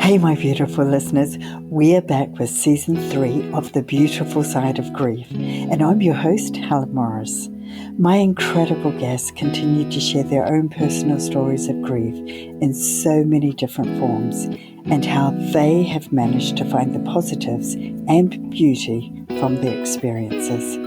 Hey, my beautiful listeners, we are back with season 3 of The Beautiful Side of Grief, and I'm your host, Helen Morris. My incredible guests continue to share their own personal stories of grief in so many different forms, and how they have managed to find the positives and beauty from their experiences.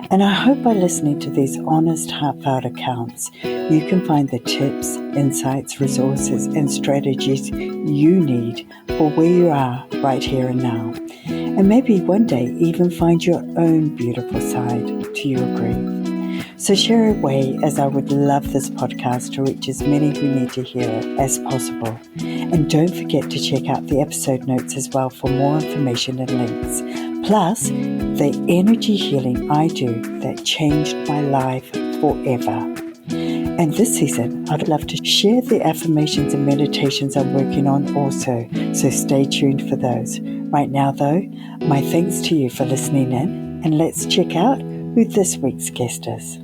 And I hope by listening to these honest, heartfelt accounts, you can find the tips, insights, resources, and strategies you need for where you are right here and now. And maybe one day even find your own beautiful side to your grief. So share away, as I would love this podcast to reach as many who need to hear it as possible. And don't forget to check out the episode notes as well for more information and links. Plus, the energy healing I do that changed my life forever. And this season, I'd love to share the affirmations and meditations I'm working on also, so stay tuned for those. Right now, though, my thanks to you for listening in, and let's check out who this week's guest is.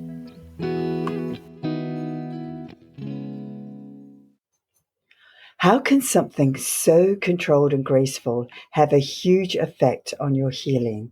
How can something so controlled and graceful have a huge effect on your healing?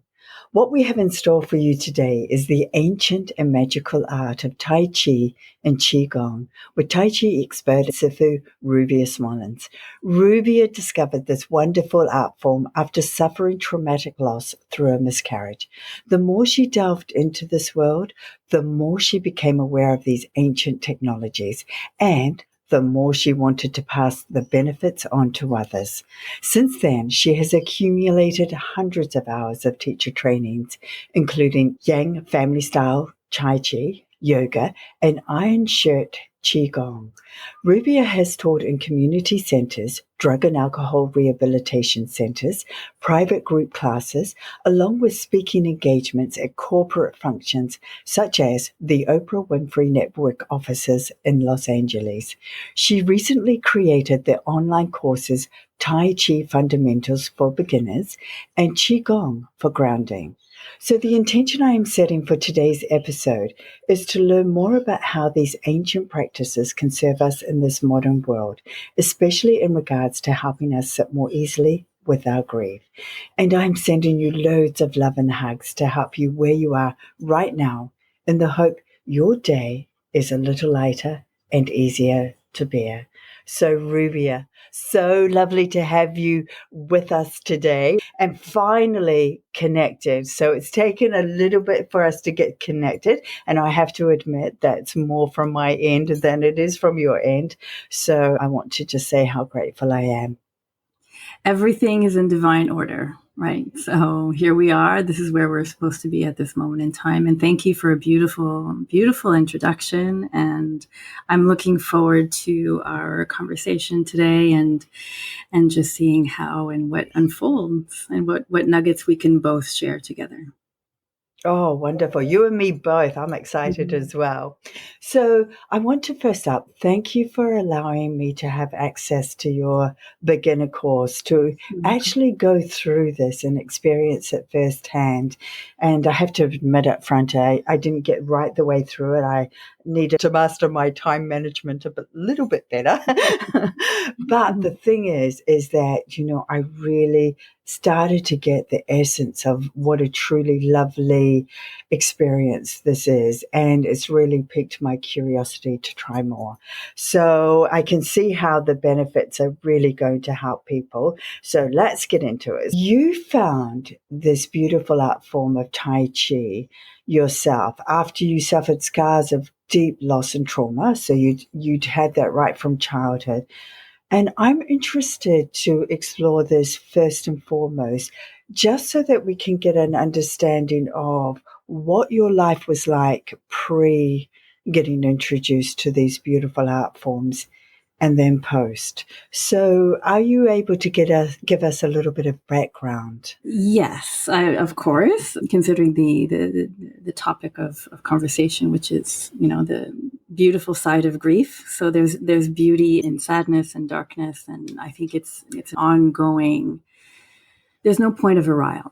What we have in store for you today is the ancient and magical art of Tai Chi and Qi Gong with Tai Chi expert Sifu Rubia Smolens. Rubia discovered this wonderful art form after suffering traumatic loss through a miscarriage. The more she delved into this world, the more she became aware of these ancient technologies, and the more she wanted to pass the benefits on to others. Since then, she has accumulated hundreds of hours of teacher trainings, including Yang family style Tai Chi, yoga, and Iron Shirt Qi Gong. Rubia has taught in community centers, drug and alcohol rehabilitation centers, private group classes, along with speaking engagements at corporate functions such as the Oprah Winfrey Network Offices in Los Angeles. She recently created the online courses Tai Chi Fundamentals for Beginners and Qi Gong for grounding. So the intention I am setting for today's episode is to learn more about how these ancient practices can serve us in this modern world, especially in regards to helping us sit more easily with our grief. And I'm sending you loads of love and hugs to help you where you are right now, in the hope your day is a little lighter and easier to bear. So Rubia, so lovely to have you with us today and finally connected. So it's taken a little bit for us to get connected, and I have to admit that's more from my end than it is from your end. So I want to just say how grateful I am. Everything is in divine order, right? So here we are. This is where we're supposed to be at this moment in time. And thank you for a beautiful, beautiful introduction. And I'm looking forward to our conversation today and just seeing how and what unfolds and what nuggets we can both share together. Oh, wonderful. You and me both. I'm excited as well. So I want to first up, thank you for allowing me to have access to your beginner course, to actually go through this and experience it firsthand. And I have to admit up front, I didn't get right the way through it. I needed to master my time management a little bit better. But the thing is that, I really started to get the essence of what a truly lovely experience this is. And it's really piqued my curiosity to try more. So I can see how the benefits are really going to help people. So let's get into it. You found this beautiful art form of Tai Chi yourself after you suffered scars of deep loss and trauma. So you'd had that right from childhood. And I'm interested to explore this first and foremost, just so that we can get an understanding of what your life was like pre getting introduced to these beautiful art forms and then post. So are you able to give us a little bit of background? Yes, of course, considering the topic of conversation, which is, the beautiful side of grief. So there's beauty in sadness and darkness. And I think it's ongoing. There's no point of arrival,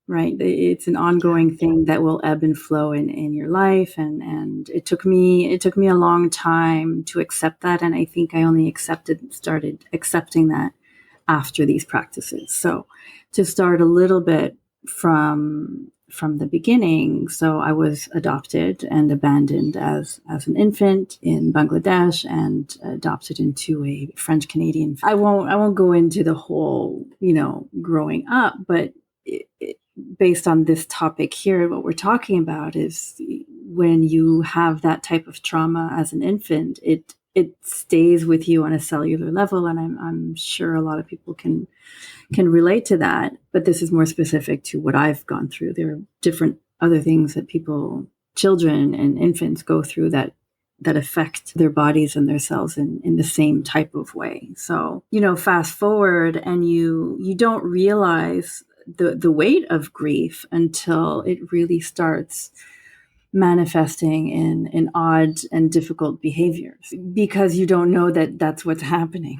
right? It's an ongoing thing that will ebb and flow in your life. And it took me a long time to accept that. And I think I only started accepting that after these practices. So to start a little bit from the beginning. So I was adopted and abandoned as an infant in Bangladesh and adopted into a French Canadian. I won't go into the whole, growing up, but based on this topic here, what we're talking about is when you have that type of trauma as an infant, it stays with you on a cellular level, and I'm sure a lot of people can relate to that, but this is more specific to what I've gone through. There are different other things that children and infants go through that affect their bodies and their cells in the same type of way. So, fast forward and you don't realize the weight of grief until it really starts manifesting in odd and difficult behaviors, because you don't know that that's what's happening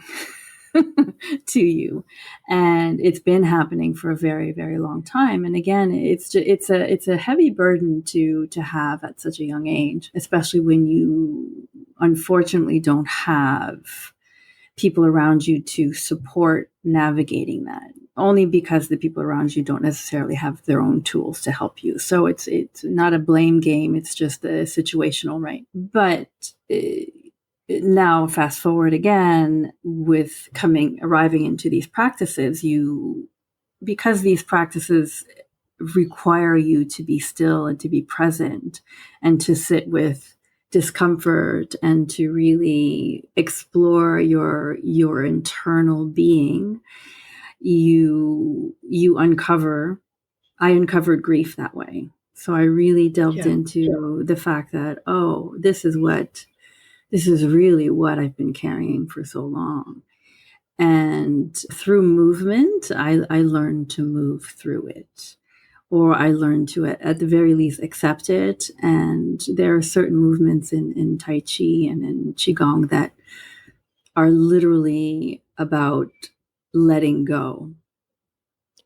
to you, and it's been happening for a very, very long time. And again, it's a heavy burden to have at such a young age, especially when you unfortunately don't have people around you to support navigating that, only because the people around you don't necessarily have their own tools to help you. So it's not a blame game. It's just a situational, right? But now fast forward again with arriving into these practices, because these practices require you to be still and to be present and to sit with discomfort and to really explore your internal being, I uncovered grief that way. So I really delved into the fact that, this is really what I've been carrying for so long. And through movement, I learned to move through it, or I learned to, at the very least, accept it. And there are certain movements in Tai Chi and in Qi Gong that are literally about letting go.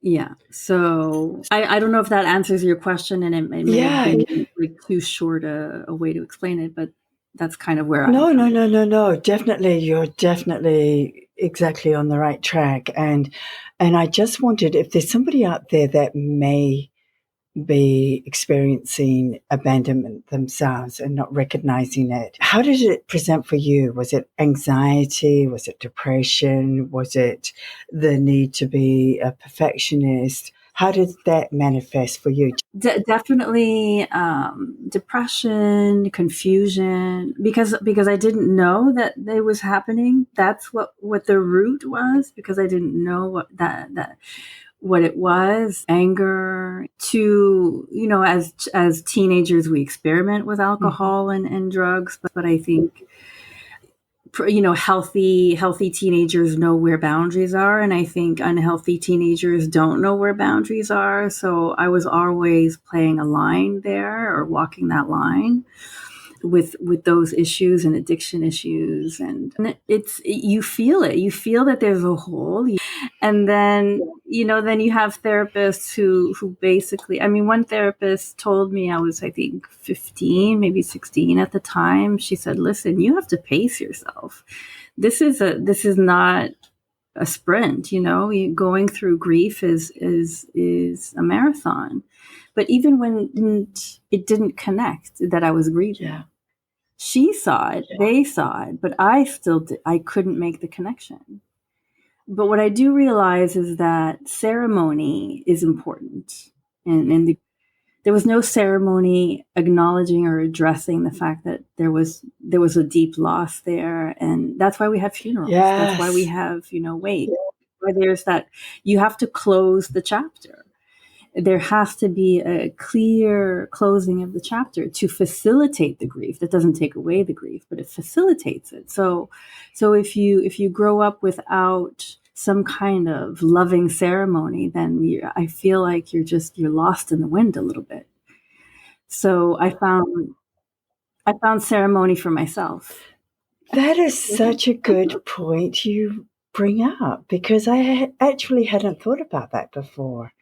Yeah. So I don't know if that answers your question, and it may have been like too short a way to explain it, but that's kind of where No. Definitely, you're definitely exactly on the right track. And I just wondered if there's somebody out there that may be experiencing abandonment themselves and not recognizing it. How did it present for you? Was it anxiety? Was it depression? Was it the need to be a perfectionist? How did that manifest for you? Definitely depression, confusion, because I didn't know that it was happening. That's what the root was, because I didn't know what it was. Anger to, as teenagers, we experiment with alcohol and drugs, but I think, healthy teenagers know where boundaries are. And I think unhealthy teenagers don't know where boundaries are. So I was always playing a line there, or walking that line with those issues and addiction issues. And you feel it. You feel that there's a hole. And then, then you have therapists who basically, one therapist told me, I was, I think, 15, maybe 16 at the time. She said, listen, you have to pace yourself. This is not a sprint, going through grief is a marathon. But even when it didn't connect that I was grieving, she saw it, they saw it, but I couldn't make the connection. But what I do realize is that ceremony is important. And there was no ceremony acknowledging or addressing the fact that there was a deep loss there. And that's why we have funerals. Yes. That's why we have, wait, why there's that, you have to close the chapter. There has to be a clear closing of the chapter to facilitate the grief. That doesn't take away the grief, but it facilitates it. So if you grow up without some kind of loving ceremony, then I feel like you're lost in the wind a little bit. So I found ceremony for myself. That is such a good point you bring up, because I actually hadn't thought about that before.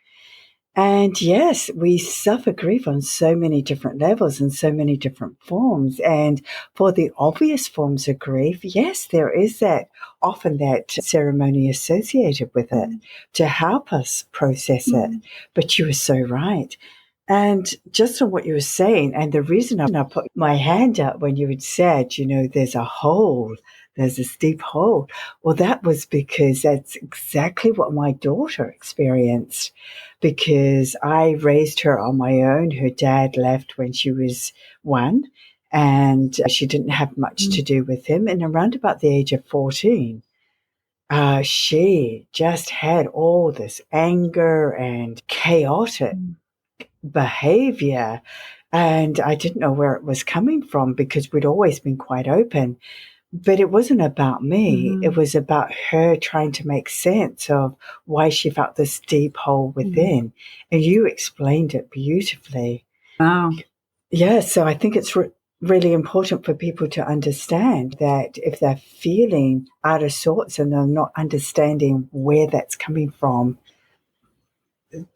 And yes, we suffer grief on so many different levels and so many different forms. And for the obvious forms of grief, yes, there is often that ceremony associated with it to help us process it. But you were so right. And just on what you were saying, and the reason I put my hand up when you had said, there's a hole, there's this deep hole. Well, that was because that's exactly what my daughter experienced, because I raised her on my own. Her dad left when she was 1, and she didn't have much to do with him. And around about the age of 14, she just had all this anger and chaotic behavior. And I didn't know where it was coming from because we'd always been quite open. But it wasn't about me. It was about her trying to make sense of why she felt this deep hole within. And you explained it beautifully. Wow. Yeah, so I think it's really important for people to understand that if they're feeling out of sorts and they're not understanding where that's coming from,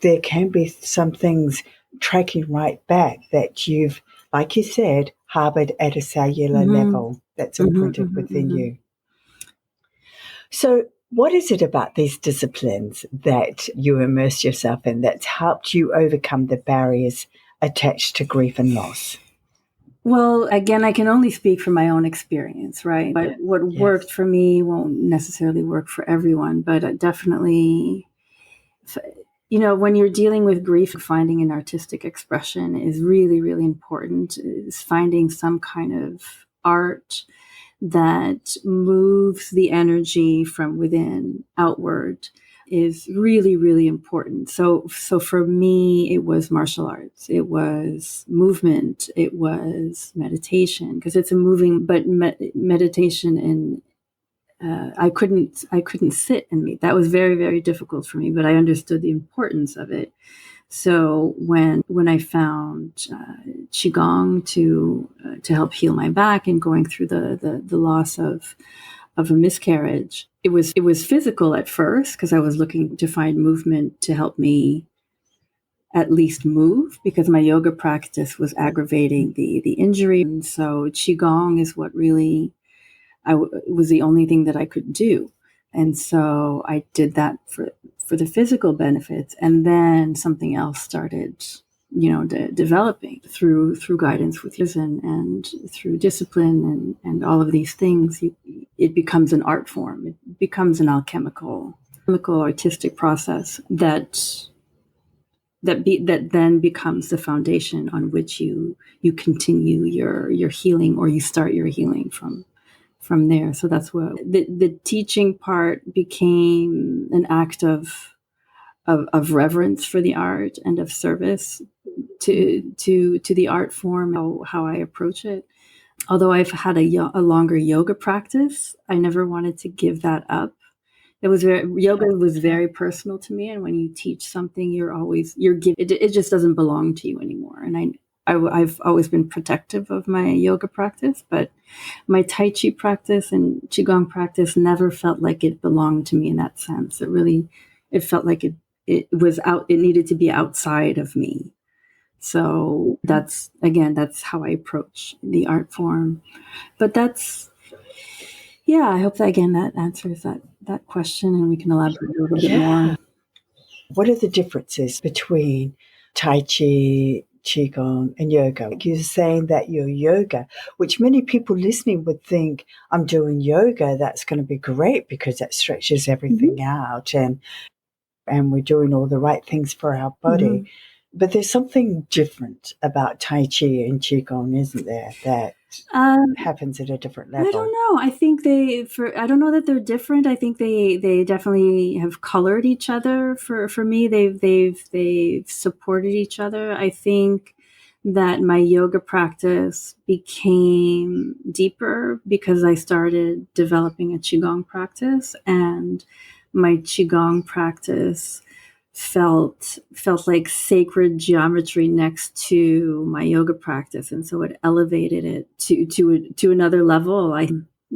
there can be some things tracking right back that you've, like you said, harbored at a cellular level that's imprinted within you. So what is it about these disciplines that you immerse yourself in that's helped you overcome the barriers attached to grief and loss? Well, again, I can only speak from my own experience, right? But what worked for me won't necessarily work for everyone, but definitely, when you're dealing with grief, finding an artistic expression is really, really important. Is finding some kind of art that moves the energy from within outward is really, really important. So for me, it was martial arts, it was movement, it was meditation, because it's a moving, but meditation and I couldn't sit and meet. That was very, very difficult for me, but I understood the importance of it. So when I found Qigong to help heal my back and going through the loss of a miscarriage, it was physical at first because I was looking to find movement to help me at least move, because my yoga practice was aggravating the injury. And so Qigong is what really was the only thing that I could do. And so I did that for the physical benefits. And then something else started, developing through guidance with you and through discipline and all of these things. It becomes an art form. It becomes an alchemical artistic process that then becomes the foundation on which you continue your healing, or you start your healing from there. So that's what the teaching part became an act of reverence for the art and of service to the art form, how I approach it. Although I've had a longer yoga practice, I never wanted to give that up. Yoga was very personal to me, and when you teach something, you're giving it just doesn't belong to you anymore. And I've always been protective of my yoga practice, but my Tai Chi practice and Qigong practice never felt like it belonged to me in that sense. It felt like it needed to be outside of me. So that's how I approach the art form. But I hope that again that answers that question, and we can elaborate a little bit more. What are the differences between Tai Chi, Qigong, and yoga? You're saying that your yoga, which many people listening would think, I'm doing yoga, that's going to be great because that stretches everything out and we're doing all the right things for our body. But there's something different about Tai Chi and Qigong, isn't there, that happens at a different level? I don't know. I think I don't know that they're different. I think they definitely have colored each other. For me, they've supported each other. I think that my yoga practice became deeper because I started developing a Qigong practice, and my Qigong practice felt like sacred geometry next to my yoga practice, and so it elevated it to another level.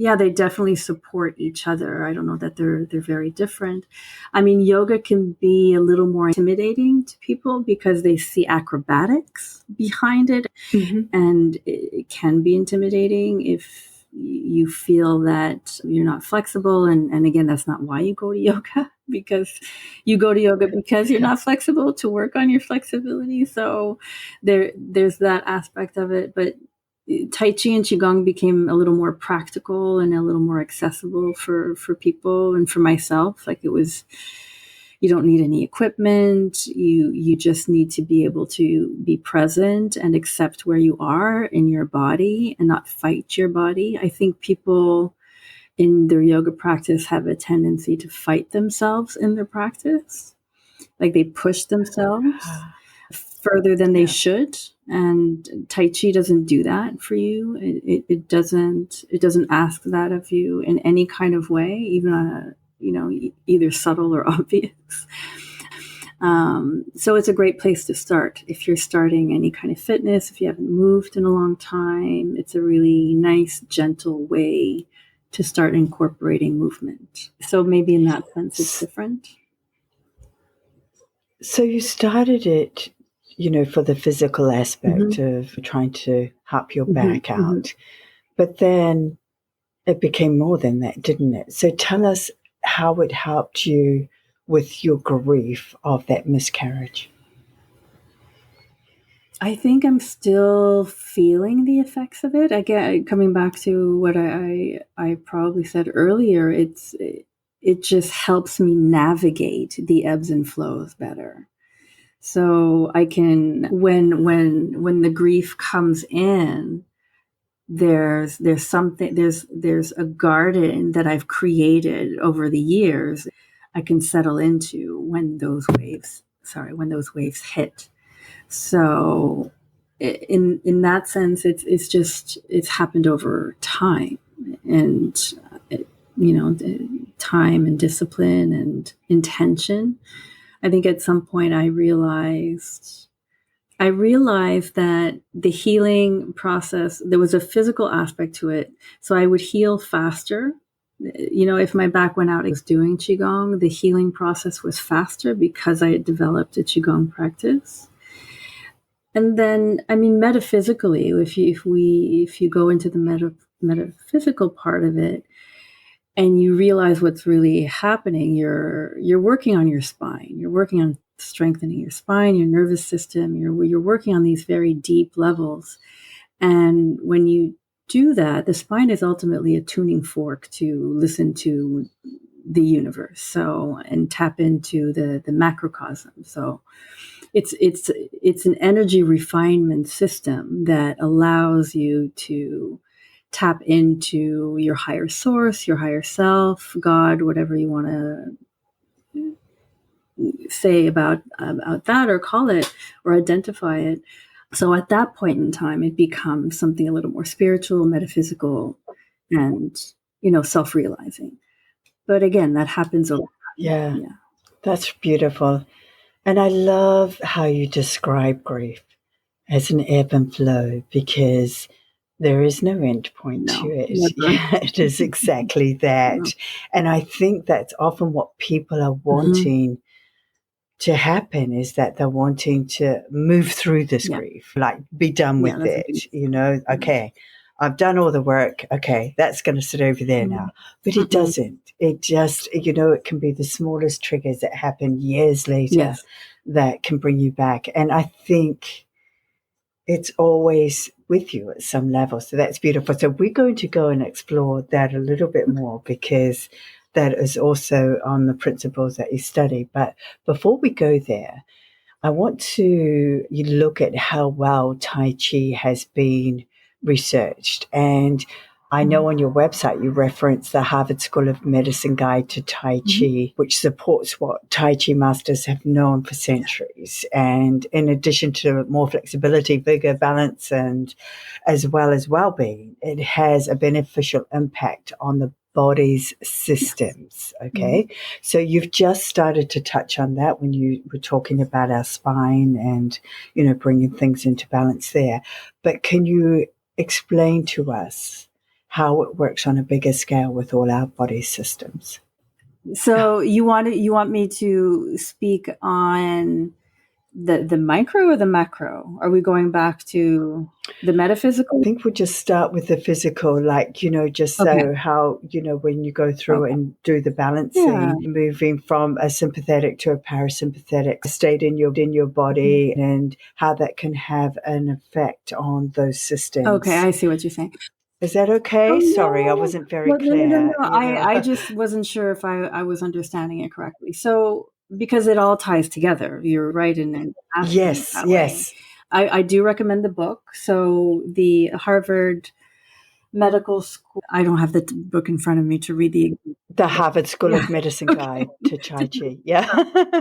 Yeah, they definitely support each other. I don't know that they're very different. I mean, yoga can be a little more intimidating to people because they see acrobatics behind it, and it can be intimidating if you feel that you're not flexible. And again, that's not why you go to yoga, because you go to yoga because you're not flexible, to work on your flexibility. So there's that aspect of it. But Tai Chi and Qigong became a little more practical and a little more accessible for people and for myself. Like, it was, you don't need any equipment. You just need to be able to be present and accept where you are in your body and not fight your body. I think people in their yoga practice have a tendency to fight themselves in their practice. Like, they push themselves further than they should. And Tai Chi doesn't do that for you. It doesn't ask that of you in any kind of way, even either subtle or obvious. So it's a great place to start if you're starting any kind of fitness. If you haven't moved in a long time, it's a really nice, gentle way to start incorporating movement. So maybe in that sense, it's different. So you started it, for the physical aspect of trying to help your back out. But then it became more than that, didn't it? So tell us how it helped you with your grief of that miscarriage. I think I'm still feeling the effects of it. Again, coming back to what I probably said earlier, it just helps me navigate the ebbs and flows better. So I can, when the grief comes in, there's something, there's a garden that I've created over the years I can settle into when those waves hit. So in that sense, it's happened over time, and time and discipline and intention. I think at some point I realized that the healing process, there was a physical aspect to it. So I would heal faster. If my back went out, I was doing Qigong, the healing process was faster because I had developed a Qigong practice. And then, I mean, metaphysically, if you go into the metaphysical part of it, and you realize what's really happening, you're working on your spine. You're working on strengthening your spine, your nervous system. You're working on these very deep levels. And when you do that, the spine is ultimately a tuning fork to listen to the universe. So, and tap into the macrocosm. So it's an energy refinement system that allows you to tap into your higher source, your higher self, God, whatever you want to say about that, or call it, or identify it. So at that point in time, it becomes something a little more spiritual, metaphysical, and self-realizing. But again, that happens over time. Yeah, that's beautiful. And I love how you describe grief as an ebb and flow, because there is no end point to it. Yeah, it is exactly that. And I think that's often what people are wanting to happen, is that they're wanting to move through this grief, like be done with it, okay, I've done all the work, okay, that's going to sit over there now. But it doesn't. It just, it can be the smallest triggers that happen years later that can bring you back. And I think it's always with you at some level. So that's beautiful. So we're going to go and explore that a little bit more, because that is also on the principles that you study. But before we go there, I want to look at how well Tai Chi has been researched. And I know on your website you reference the Harvard School of Medicine Guide to Tai Chi, which supports what Tai Chi masters have known for centuries. And in addition to more flexibility, vigor, balance, and as well as well-being, it has a beneficial impact on the body's systems. Okay. So you've just started to touch on that when you were talking about our spine and, bringing things into balance there. But can you explain to us how it works on a bigger scale with all our body systems. So you want me to speak on the micro or the macro? Are we going back to the metaphysical? I think we'll just start with the physical, like, just Okay. so how, when you go through and do the balancing, moving from a sympathetic to a parasympathetic state in your body, and how that can have an effect on those systems. Okay, I see what you're saying. Is that okay? Oh, Sorry, no. I wasn't very Well, clear. No. I just wasn't sure if I was understanding it correctly. So, because it all ties together, you're right in asking it that way. I do recommend the book. So the Harvard Medical School, I don't have the book in front of me to read the Harvard School of Medicine Guide to Tai Chi. Yeah.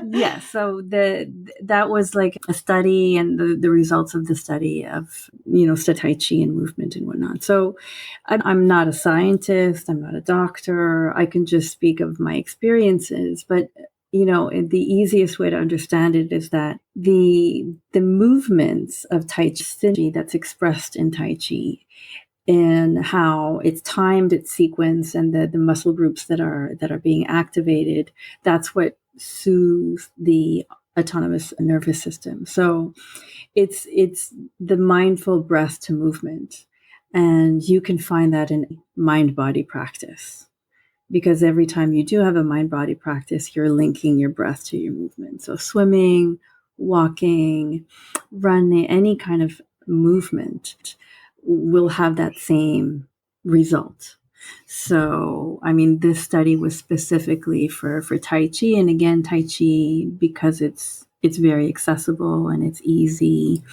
Yeah. So that was like a study, and the results of the study of, Tai Chi and movement and whatnot. So I'm not a scientist. I'm not a doctor. I can just speak of my experiences. But, the easiest way to understand it is that the movements of Tai Chi that's expressed in Tai Chi, and how it's timed, it's sequenced, and the muscle groups that are being activated, that's what soothes the autonomous nervous system. So it's the mindful breath to movement, and you can find that in mind body practice, because every time you do have a mind body practice, you're linking your breath to your movement. So swimming, walking, running, any kind of movement will have that same result. So, this study was specifically for Tai Chi. And again, Tai Chi, because it's very accessible and it's easy.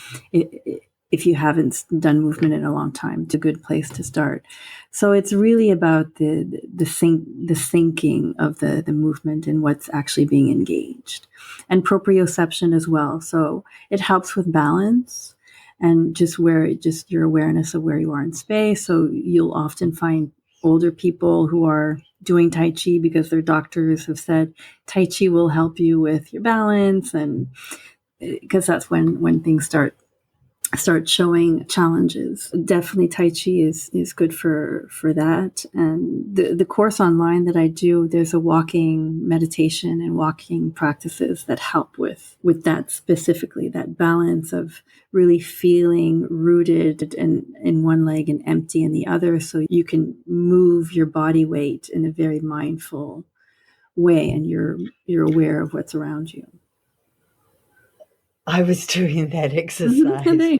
If you haven't done movement in a long time, it's a good place to start. So it's really about the syncing of the movement and what's actually being engaged, and proprioception as well. So it helps with balance and just your awareness of where you are in space. So you'll often find older people who are doing Tai Chi because their doctors have said Tai Chi will help you with your balance, and because that's when things start showing challenges. Definitely Tai Chi is good for that. And the course online that I do, there's a walking meditation and walking practices that help with that, specifically that balance of really feeling rooted in one leg and empty in the other, so you can move your body weight in a very mindful way, and you're aware of what's around you. I was doing that exercise,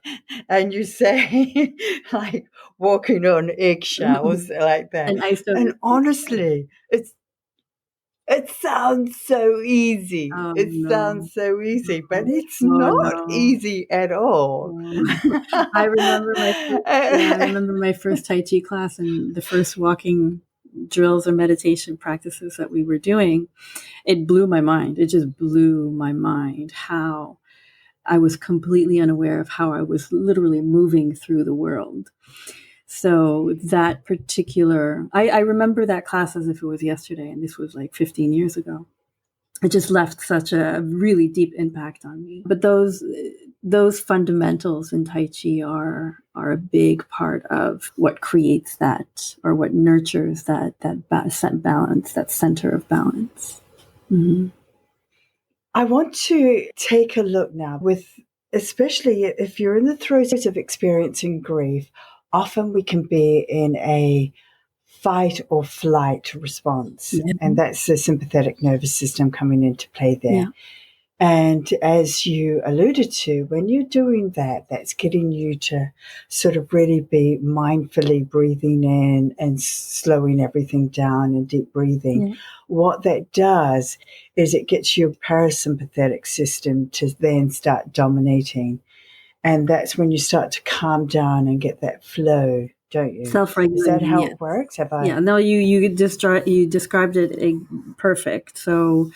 and you say like walking on eggshells like that. And honestly, it sounds so easy. Sounds so easy, but it's not easy at all. I remember my first Tai Chi class, and the first walking drills or meditation practices that we were doing. It blew my mind. It just blew my mind how I was completely unaware of how I was literally moving through the world. So that particular, I remember that class as if it was yesterday, and this was like 15 years ago. It just left such a really deep impact on me. But those fundamentals in Tai Chi are a big part of what creates that, or what nurtures that balance, that center of balance. Mm-hmm. I want to take a look now especially if you're in the throes of experiencing grief, often we can be in a fight or flight response. Yeah. And that's the sympathetic nervous system coming into play there. Yeah. And as you alluded to, when you're doing that, that's getting you to sort of really be mindfully breathing in and slowing everything down and deep breathing. Yeah. What that does is it gets your parasympathetic system to then start dominating. And that's when you start to calm down and get that flow, don't you? Self-regulating. Is that how it works? Yeah, no, you described it perfect. So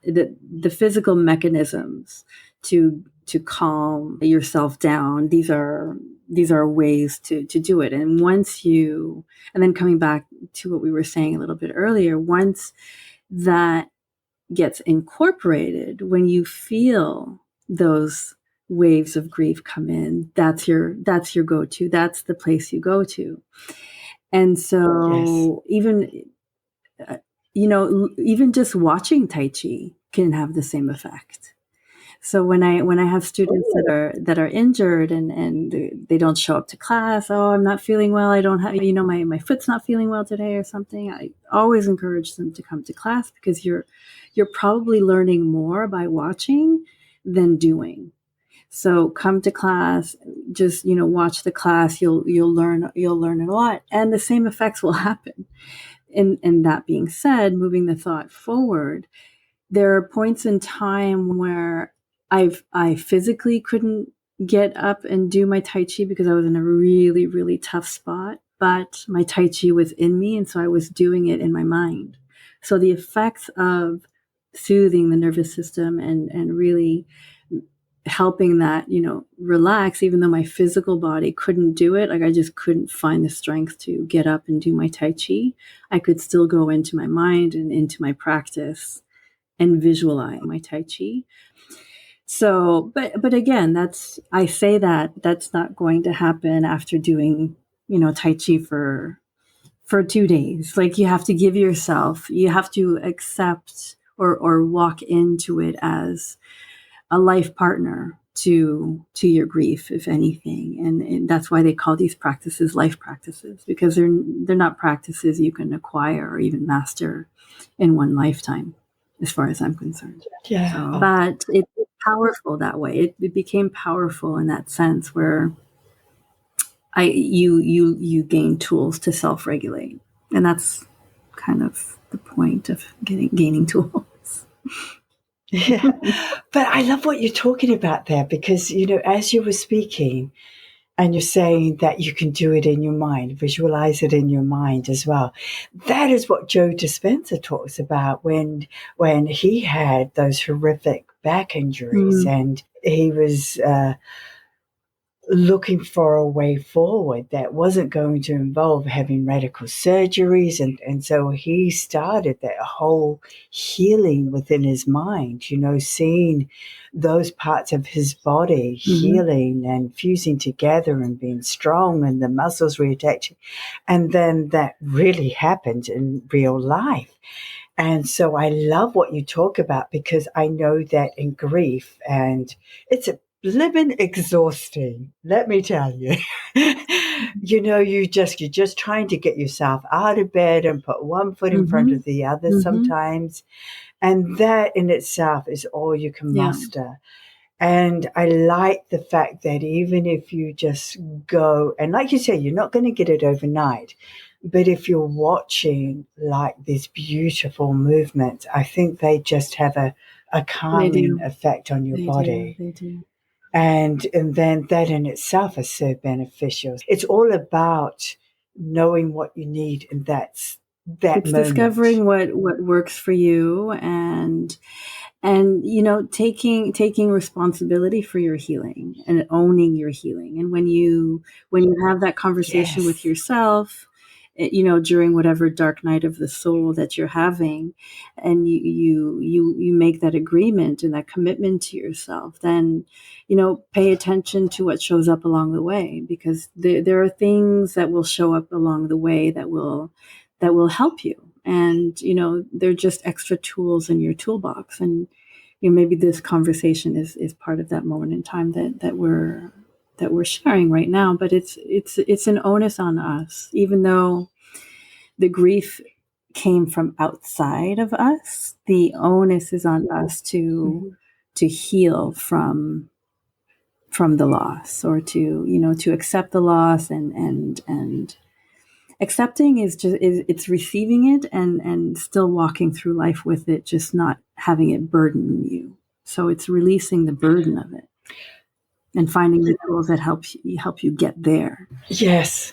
the physical mechanisms to calm yourself down, these are ways to do it. And and then coming back to what we were saying a little bit earlier, once that gets incorporated, when you feel those waves of grief come in, that's your go-to. That's the place you go to. And Yes. so even, even just watching Tai Chi can have the same effect. So when I have students that are injured and they don't show up to class, oh, I'm not feeling well, I don't have, my foot's not feeling well today or something, I always encourage them to come to class, because you're probably learning more by watching than doing. So come to class, just watch the class. You'll learn a lot, and the same effects will happen. And that being said, moving the thought forward, there are points in time where I physically couldn't get up and do my Tai Chi because I was in a really, really tough spot, but my Tai Chi was in me, and so I was doing it in my mind. So the effects of soothing the nervous system and really helping that, relax, even though my physical body couldn't do it, like I just couldn't find the strength to get up and do my Tai Chi, I could still go into my mind and into my practice and visualize my Tai Chi. So, but again, I say that's not going to happen after doing, Tai Chi for 2 days. Like, you have to you have to accept or walk into it as a life partner to your grief, if anything. And that's why they call these practices life practices, because they're not practices you can acquire or even master in one lifetime, as far as I'm concerned. Yeah. So, but it's powerful that way. It became powerful in that sense where you gain tools to self-regulate, and that's kind of the point of gaining tools. Yeah. But I love what you're talking about there, because, as you were speaking and you're saying that you can do it in your mind, visualize it in your mind as well. That is what Joe Dispenza talks about when he had those horrific back injuries and he was looking for a way forward that wasn't going to involve having radical surgeries. And so he started that whole healing within his mind, seeing those parts of his body healing and fusing together and being strong and the muscles reattaching. And then that really happened in real life. And so I love what you talk about, because I know that in grief, and it's a living exhausting, let me tell you. You're just trying to get yourself out of bed and put one foot in front of the other sometimes. And that in itself is all you can muster. And I like the fact that even if you just go, and like you say, you're not going to get it overnight, but if you're watching like these beautiful movements, I think they just have a calming effect on your body. They do. And then that in itself is so beneficial. It's all about knowing what you need, and it's moment. Discovering what works for you, and taking responsibility for your healing and owning your healing. And when you have that conversation with yourself, during whatever dark night of the soul that you're having, and you make that agreement and that commitment to yourself, then pay attention to what shows up along the way, because there are things that will show up along the way that will help you. And they're just extra tools in your toolbox. And maybe this conversation is part of that moment in time that we're sharing right now. But it's an onus on us, even though the grief came from outside of us. The onus is on us to heal from the loss, or to accept the loss. And accepting is it's receiving it and still walking through life with it, just not having it burden you. So it's releasing the burden of it and finding the tools that help you get there. Yes.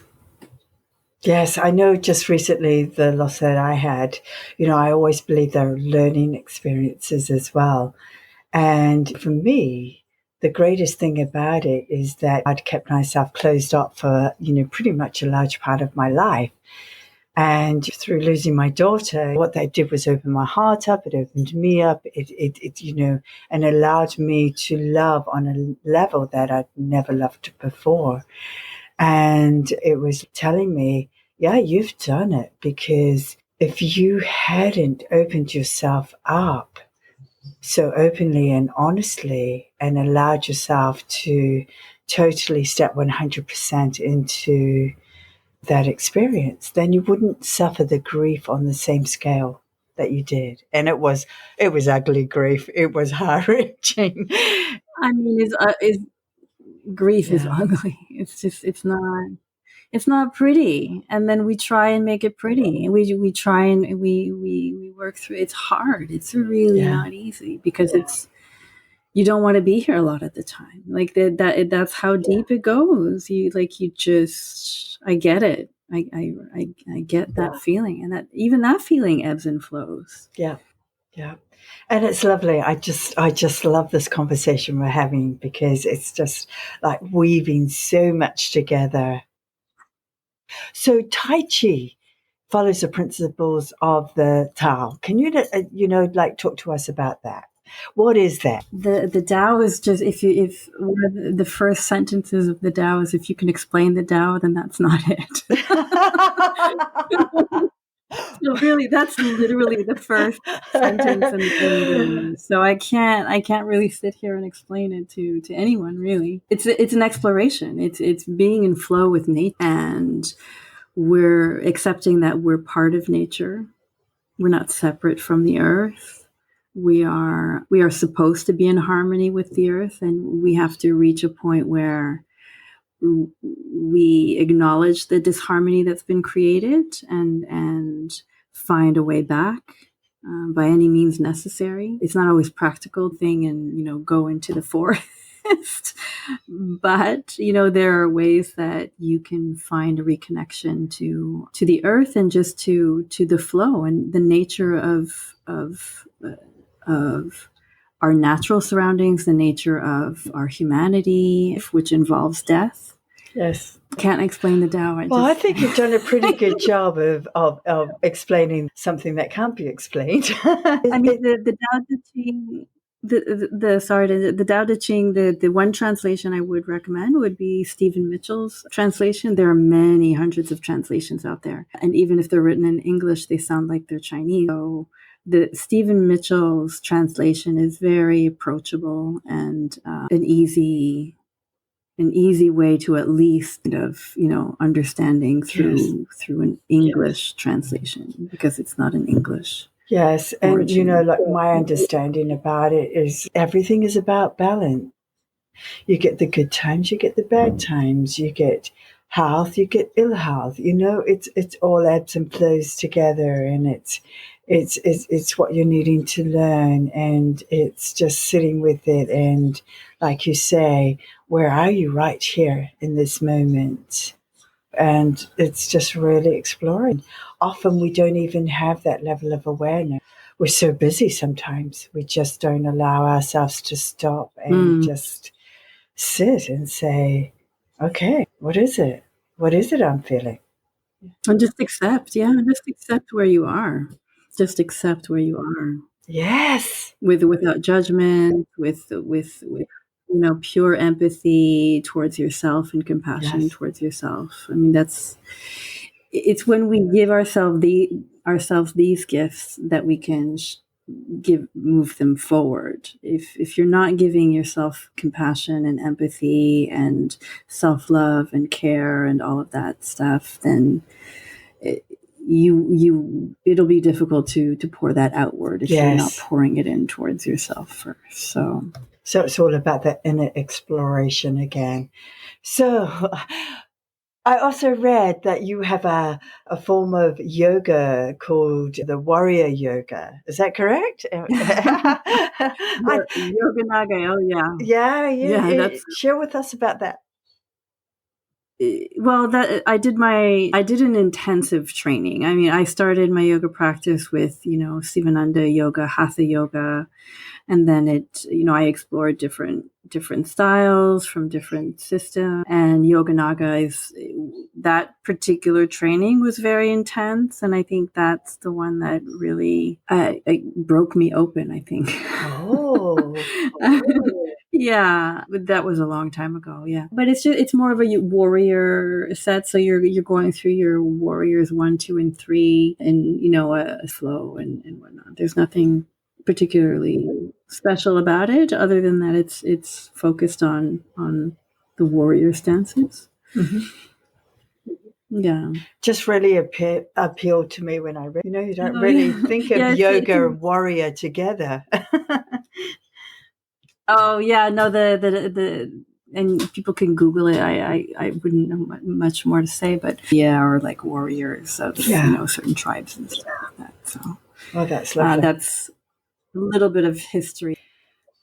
Yes, I know just recently the loss that I had, I always believe there are learning experiences as well. And for me, the greatest thing about it is that I'd kept myself closed up for, pretty much a large part of my life. And through losing my daughter, what that did was open my heart up. It opened me up. It and allowed me to love on a level that I'd never loved before. And it was telling me, yeah, you've done it, because if you hadn't opened yourself up so openly and honestly and allowed yourself to totally step 100% into that experience, then you wouldn't suffer the grief on the same scale that you did. And it was ugly grief. It was heart-wrenching. I mean, grief is Yeah. ugly. It's just, it's not pretty. And then we try and make it pretty. We try and we work through. It's hard. It's really Yeah. not easy, because you don't want to be here a lot of the time. Like that's how deep it goes. I get it. I get that feeling, and that even that feeling ebbs and flows. Yeah. Yeah. And it's lovely. I just love this conversation we're having, because it's just like weaving so much together. So Tai Chi follows the principles of the Tao. Can you, like, talk to us about that? What is that? The Tao is just, if one of the first sentences of the Tao is, if you can explain the Tao, then that's not it. So really, that's literally the first sentence, and so I can't really sit here and explain it to anyone. Really, it's an exploration. It's being in flow with nature, and we're accepting that we're part of nature. We're not separate from the earth. We are supposed to be in harmony with the earth, and we have to reach a point where we acknowledge the disharmony that's been created, and find a way back, by any means necessary. It's not always practical thing, and go into the forest. But there are ways that you can find a reconnection to the earth, and just to the flow and the nature of our natural surroundings, the nature of our humanity, which involves death. Yes. Can't explain the Tao. I think you've done a pretty good job of explaining something that can't be explained. I mean, the Tao Te Ching, the Tao Te Ching, the one translation I would recommend would be Stephen Mitchell's translation. There are many hundreds of translations out there, and even if they're written in English, they sound like they're Chinese. So the Stephen Mitchell's translation is very approachable, and an easy way to at least understanding through an English translation, because it's not in English. Yes, and like, my understanding about it is everything is about balance. You get the good times, you get the bad times, you get health, you get ill health. It's all ebbs and flows together, and it's what you're needing to learn, and it's just sitting with it. And like you say, where are you right here in this moment? And it's just really exploring. Often we don't even have that level of awareness. We're so busy sometimes. We just don't allow ourselves to stop and just sit and say, okay, what is it? What is it I'm feeling? And just accept, where you are. Just accept where you are. Yes. Without judgment, with pure empathy towards yourself, and compassion towards yourself. I mean, it's when we give ourselves these gifts that we can move them forward. If you're not giving yourself compassion and empathy and self-love and care and all of that stuff, then it'll be difficult to pour that outward if you're not pouring it in towards yourself first. So it's all about that inner exploration again. So I also read that you have a form of yoga called the warrior yoga. Is that correct? Yoga Naga. Oh yeah. Yeah. Share with us about that. Well, I did an intensive training. I mean, I started my yoga practice with, Sivananda yoga, hatha yoga. And then I explored different styles from different systems. And Yoga Naga that particular training was very intense. And I think that's the one that really broke me open, I think. Oh. Yeah, but that was a long time ago. Yeah, but it's more of a warrior set. So you're going through your warriors 1, 2, and 3, and a flow and whatnot. There's nothing particularly special about it, other than that it's focused on the warrior stances. Mm-hmm. Yeah, just really appealed to me when I read. You don't really think of yoga and warrior together. Oh yeah, no, the and people can Google it. I wouldn't know much more to say, but yeah, or like warriors of certain tribes and stuff like that. So, oh, that's lovely. That's a little bit of history.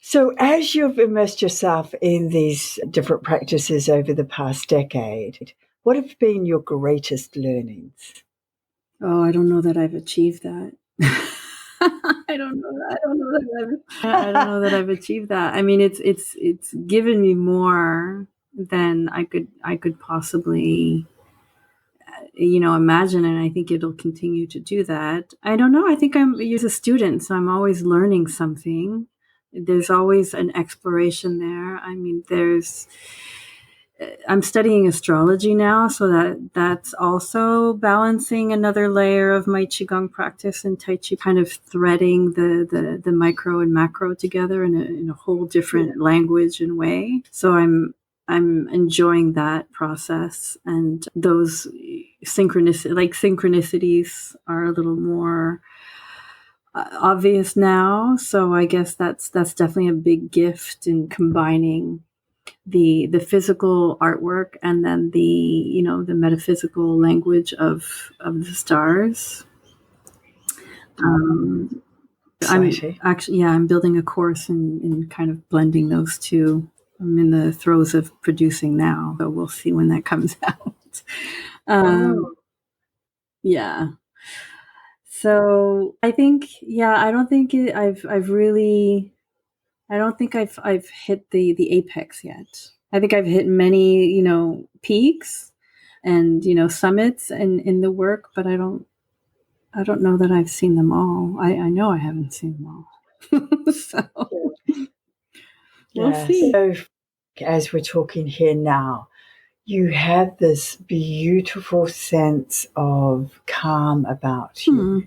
So, as you've immersed yourself in these different practices over the past decade, what have been your greatest learnings? Oh, I don't know that I've achieved that. I don't know that I've achieved that. I mean, it's given me more than I could possibly imagine, and I think it'll continue to do that. I don't know. I think I'm a student, so I'm always learning something. There's always an exploration there. I mean, I'm studying astrology now, so that's also balancing another layer of my Qigong practice and Tai Chi, kind of threading the micro and macro together in a whole different language and way. So I'm enjoying that process, and those synchronicities are a little more obvious now. So I guess that's definitely a big gift in combining the physical artwork and then the metaphysical language of the stars. I'm building a course in kind of blending those two. I'm in the throes of producing now, so we'll see when that comes out. Yeah. So I think, I don't think I've hit the apex yet. I think I've hit many, peaks and, summits in the work, but I don't know that I've seen them all. I know I haven't seen them all. So we'll see. So, as we're talking here now, you have this beautiful sense of calm about you.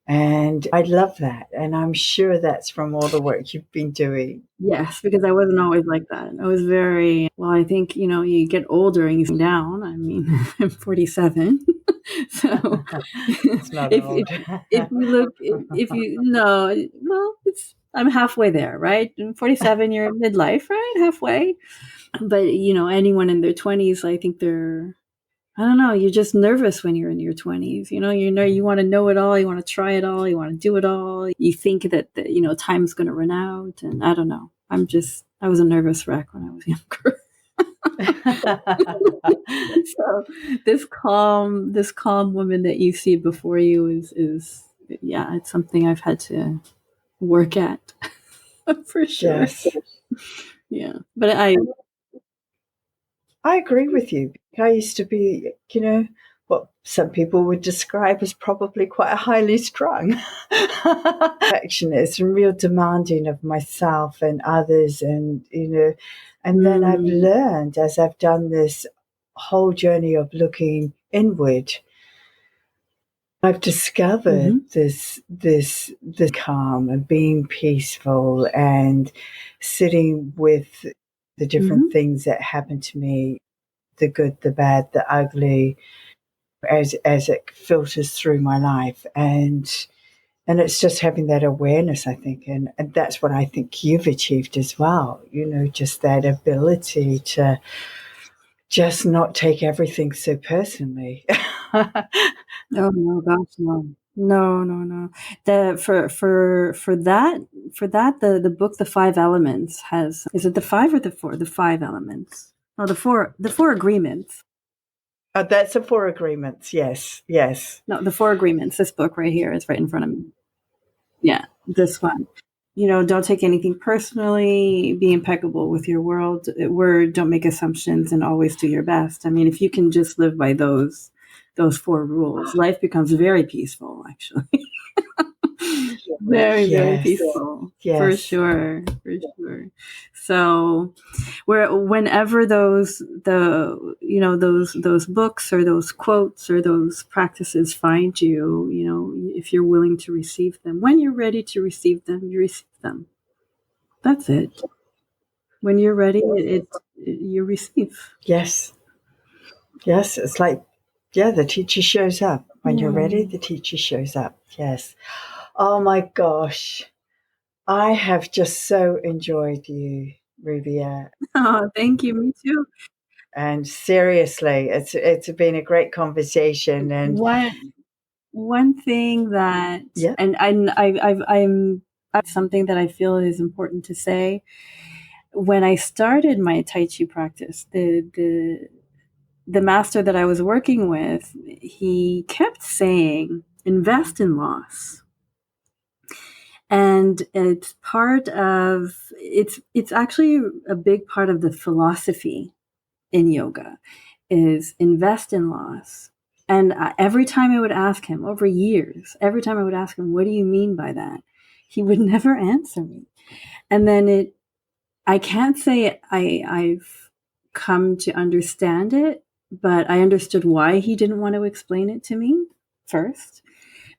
And I love that. And I'm sure that's from all the work you've been doing. Yes, because I wasn't always like that. I was I think, you get older and you think down. I mean, I'm 47. So I'm halfway there, right? In 47, you're midlife, right? Halfway. But, anyone in their 20s, I think I don't know, you're just nervous when you're in your 20s. You want to know it all, you want to try it all, you want to do it all. You think that time's going to run out, and I don't know. I was a nervous wreck when I was younger. So this calm woman that you see before you is it's something I've had to work at for sure. Yes. Yeah, but I agree with you. I used to be, what some people would describe as probably quite highly strung perfectionist and real demanding of myself and others, and and then I've learned, as I've done this whole journey of looking inward, I've discovered this calm and being peaceful and sitting with the different things that happen to me, the good, the bad, the ugly, as it filters through my life. And it's just having that awareness, I think, and that's what I think you've achieved as well, just that ability to just not take everything so personally. Oh no, gosh, no. No. For that, the book, The 5 Elements, is it the 5 or the 4? The 5 Elements. Oh, the 4 agreements. That's the 4 agreements. Yes. No, the 4 agreements. This book right here is right in front of me. Yeah, this one. Don't take anything personally, be impeccable with your word, don't make assumptions, and always do your best. I mean, if you can just live by those 4 rules, life becomes very peaceful, actually. Very peaceful. Yes. For sure. So whenever those books or those quotes or those practices find you, if you're willing to receive them, when you're ready to receive them, you receive them. That's it. When you're ready, you receive. Yes. Yes. It's like, the teacher shows up. When you're ready, the teacher shows up. Yes. Oh my gosh. I have just so enjoyed you, Rubia. Oh, thank you. Me too. And seriously, it's been a great conversation. And one thing that, yeah, and I'm something that I feel is important to say. When I started my Tai Chi practice, the master that I was working with, he kept saying, invest in loss. And it's actually a big part of the philosophy in yoga is invest in loss. And every time I would ask him over years, every time I would ask him, what do you mean by that? He would never answer me. And then I can't say I've come to understand it, but I understood why he didn't want to explain it to me first,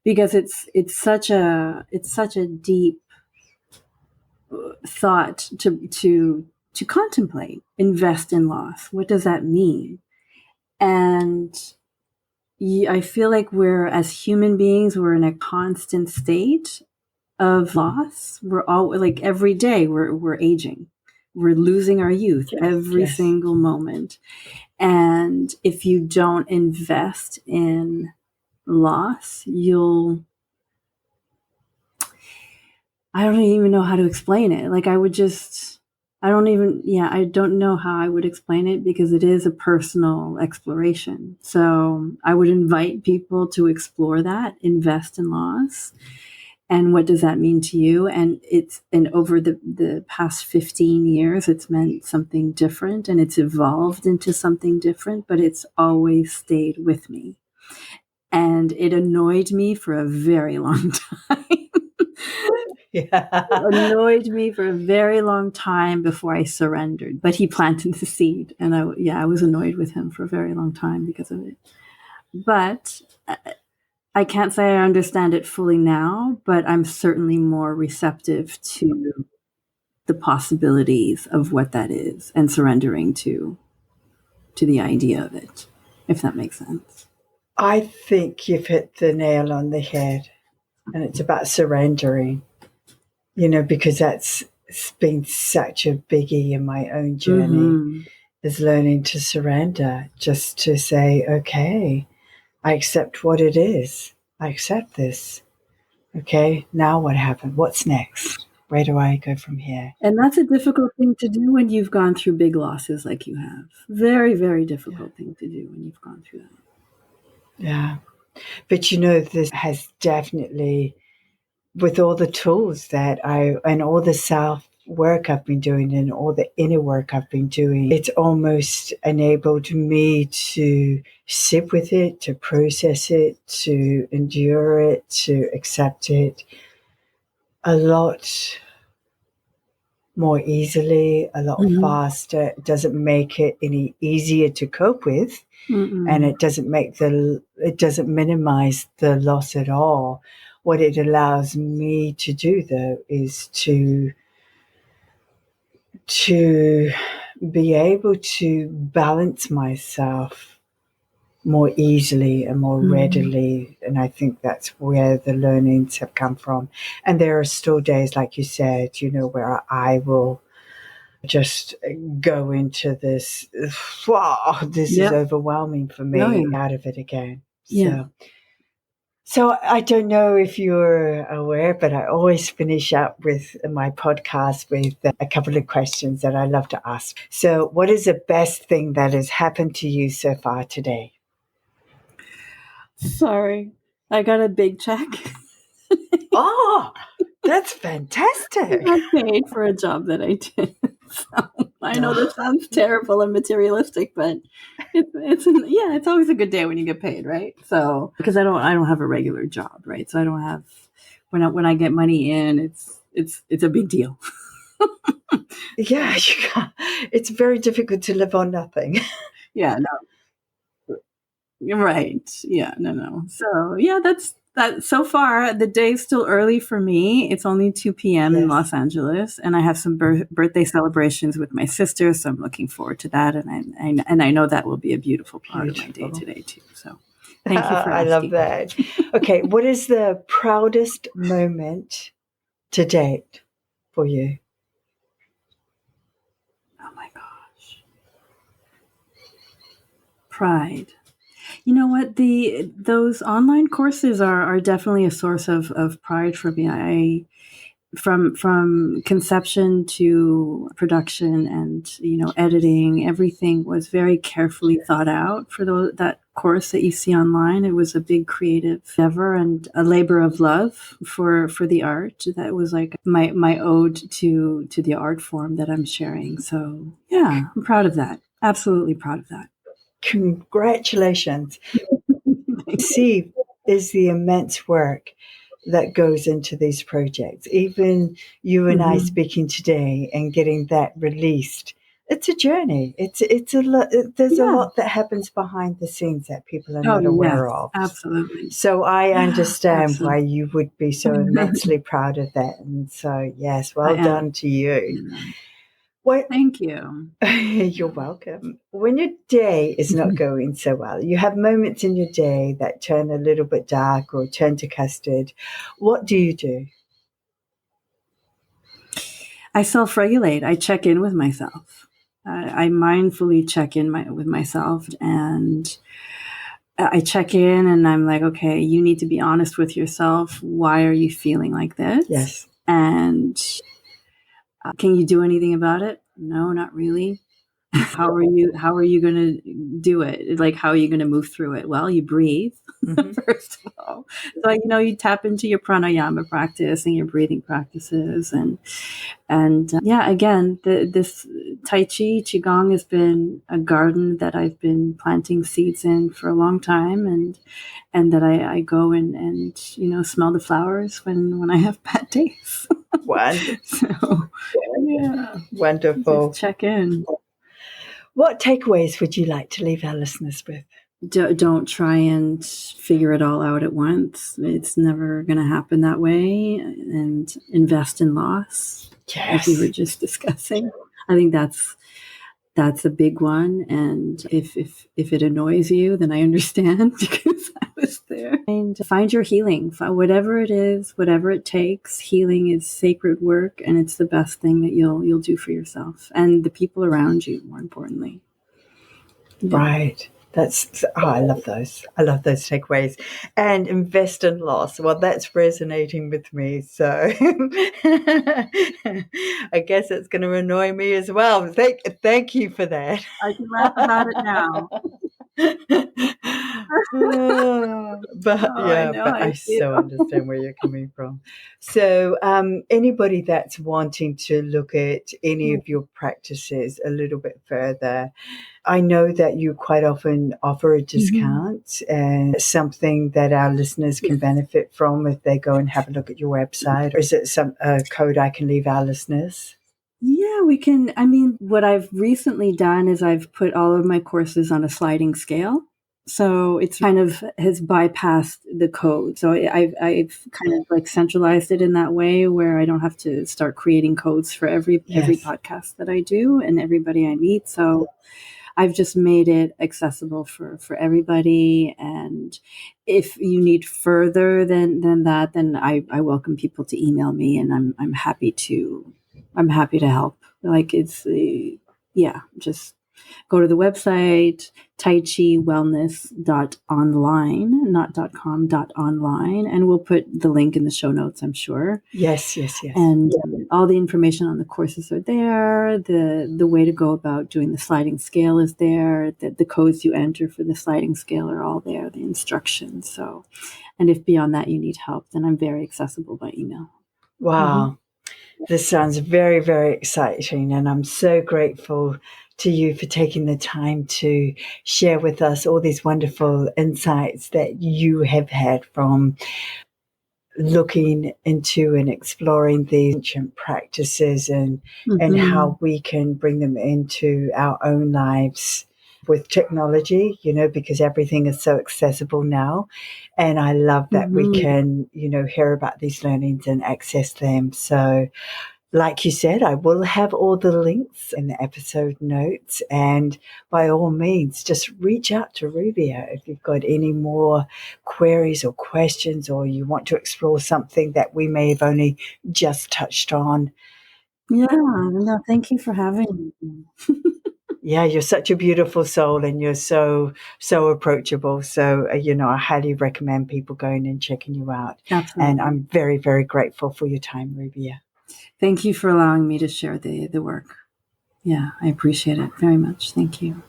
because it's such a deep thought to contemplate. Invest in loss. What does that mean? And I feel like as human beings, we're in a constant state of loss. We're all like every day we're aging. We're losing our youth every single moment. And if you don't invest in loss, I don't even know how to explain it. Like I don't know how I would explain it because it is a personal exploration. So I would invite people to explore that, invest in loss. And what does that mean to you? And over the past 15 years, it's meant something different and it's evolved into something different, but it's always stayed with me. And it annoyed me for a very long time. It annoyed me for a very long time before I surrendered. But he planted the seed. And I was annoyed with him for a very long time because of it. But I can't say I understand it fully now, but I'm certainly more receptive to the possibilities of what that is and surrendering to the idea of it, if that makes sense. I think you've hit the nail on the head. And it's about surrendering, because it's been such a biggie in my own journey, is learning to surrender, just to say, okay, I accept what it is. I accept this. Okay, now what happened? What's next? Where do I go from here? And that's a difficult thing to do when you've gone through big losses like you have. Very, very difficult thing to do when you've gone through that. Yeah. But this has definitely, with all the tools and all the self work I've been doing and all the inner work I've been doing, it's almost enabled me to sit with it, to process it, to endure it, to accept it a lot more easily, a lot faster. It doesn't make it any easier to cope with, and it doesn't minimize the loss at all. What it allows me to do, though, is to be able to balance myself more easily and more readily. And I think that's where the learnings have come from. And there are still days, like you said, where I will just go into this, wow, this is overwhelming for me, out of it again. So I don't know if you're aware, but I always finish up with my podcast with a couple of questions that I love to ask. So what is the best thing that has happened to you so far today? Sorry, I got a big check. Oh, that's fantastic. I got paid for a job that I did. So I know this sounds terrible and materialistic, but it's always a good day when you get paid, right? So because I don't have a regular job, right? So I don't have when I get money in, it's a big deal. Yeah, you can't. It's very difficult to live on nothing. Yeah, no, you're right. Yeah, no. So yeah, that's that. So far, the day's still early for me. It's only 2 p.m. in Yes. Los Angeles, and I have some birthday celebrations with my sister, so I'm looking forward to that. And I know that will be a beautiful part of my day today too. So thank you for I asking. love that. Okay, what is the proudest moment to date for you? Oh my gosh. Pride. You know what? Those online courses are definitely a source of pride for me. I from conception to production and editing, everything was very carefully thought out for that course that you see online. It was a big creative endeavor and a labor of love for the art. That was like my ode to the art form that I'm sharing. So yeah, I'm proud of that. Absolutely proud of that. Congratulations. See, is the immense work that goes into these projects. Even you and I speaking today and getting that released, it's a journey. It's a lot. There's a lot that happens behind the scenes that people are not aware of. Absolutely. So I understand Absolutely. why you would be so immensely proud of that. And so, yes, well done to you. Thank you. You're welcome. When your day is not going so well, you have moments in your day that turn a little bit dark or turn to custard. What do you do? I self-regulate. I check in with myself. I mindfully check in with myself, and I check in and I'm like, okay, you need to be honest with yourself. Why are you feeling like this? Yes. And can you do anything about it? No, not really. How are you going to do it? Like, how are you going to move through it? Well, you breathe, first of all. So, you tap into your pranayama practice and your breathing practices. And yeah, again, this Tai Chi, Qigong has been a garden that I've been planting seeds in for a long time. And that I go and smell the flowers when I have bad days. Wonderful. So, yeah. Wonderful. Just check in. What takeaways would you like to leave our listeners with? Don't try and figure it all out at once. It's never going to happen that way. And invest in loss, as we were just discussing. I think that's a big one. And if it annoys you, then I understand, because I was there. And find your healing. Whatever it is, whatever it takes. Healing is sacred work, and it's the best thing that you'll do for yourself and the people around you, more importantly. Yeah. Right. I love those. I love those takeaways. And invest in loss. Well, that's resonating with me. So I guess it's going to annoy me as well. Thank you for that. I can laugh about it now. But I so understand where you're coming from. So anybody that's wanting to look at any of your practices a little bit further, I know that you quite often offer a discount and something that our listeners can benefit from if they go and have a look at your website. Or is it some code I can leave our listeners? Yeah, we can. I mean, what I've recently done is I've put all of my courses on a sliding scale. So it's kind of has bypassed the code. So I've kind of like centralized it in that way where I don't have to start creating codes for every podcast that I do and everybody I meet. So I've just made it accessible for everybody. And if you need further than that, then I welcome people to email me, and I'm happy to help. Like just go to the website, taichiwellness.online, not .com, .online, and we'll put the link in the show notes, I'm sure. Yes. And all the information on the courses are there. The way to go about doing the sliding scale is there. The codes you enter for the sliding scale are all there, the instructions. So, and if beyond that you need help, then I'm very accessible by email. Wow. This sounds very, very exciting, and I'm so grateful to you for taking the time to share with us all these wonderful insights that you have had from looking into and exploring these ancient practices and how we can bring them into our own lives with technology, because everything is so accessible now. And I love that we can, hear about these learnings and access them. So, like you said, I will have all the links in the episode notes. And by all means, just reach out to Rubia if you've got any more queries or questions, or you want to explore something that we may have only just touched on. Yeah, no, thank you for having me. Yeah, you're such a beautiful soul and you're so approachable. So, I highly recommend people going and checking you out. Absolutely. And I'm very, very grateful for your time, Rubia. Thank you for allowing me to share the work. Yeah, I appreciate it very much. Thank you.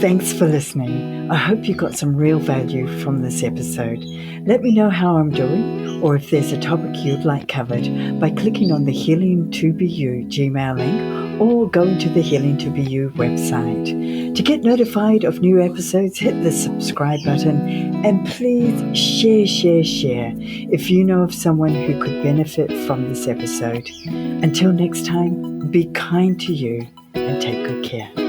Thanks for listening. I hope you got some real value from this episode. Let me know how I'm doing, or if there's a topic you'd like covered, by clicking on the Healing to Be You Gmail link or going to the Healing to Be You website. To get notified of new episodes, hit the subscribe button and please share if you know of someone who could benefit from this episode. Until next time, be kind to you and take good care.